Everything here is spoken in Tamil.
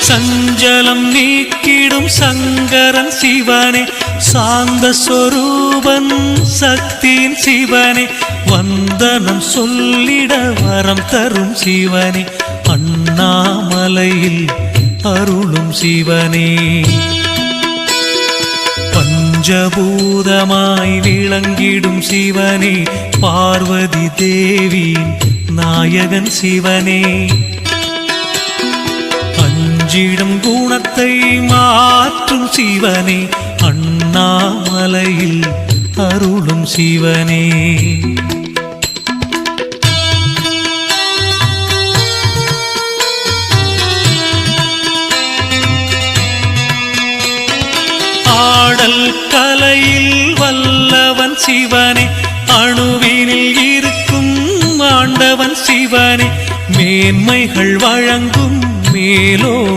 சஞ்சலம் நீக்கிடும் சங்கரன் சிவனே, சாந்த சொரூபன் சக்தியின் சிவனே, வந்தனம் சொல்லிட வரம் தரும் சிவனே, அண்ணாமலையில் அருளும் சிவனே. பஞ்சபூதமாய் விளங்கிடும் சிவனே, பார்வதி தேவி நாயகன் சிவனே, அஞ்சிடும் குணத்தை மாற்றும் சிவனே, அண்ணாமலையில் அருளும் சிவனே. ஆடல் கலையில் வல்லவன் சிவனே, அணுவினில் இருக்கும் ஆண்டவன் சிவனே, மேன்மைகள் வழங்கும் மேலோன்